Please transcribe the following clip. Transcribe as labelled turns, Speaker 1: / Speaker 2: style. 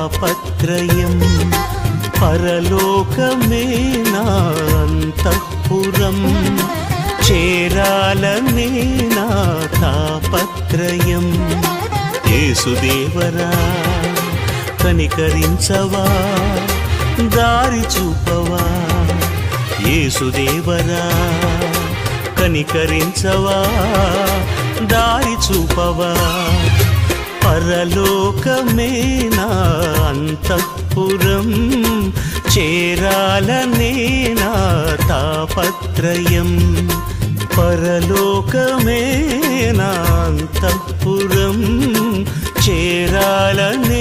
Speaker 1: తాపత్రయం పరలోకమే నా అంతఃపురం చేరాలనే నా తాపత్రయం యేసుదేవరా కనికరించవా దారి చూపవా యేసుదేవరా కనికరించవా దారి చూపవా పరలోకమే నా అంతఃపురం చేరాలనే నా తాపత్రయం పరలోకమే నా అంతఃపురం చేరాలనే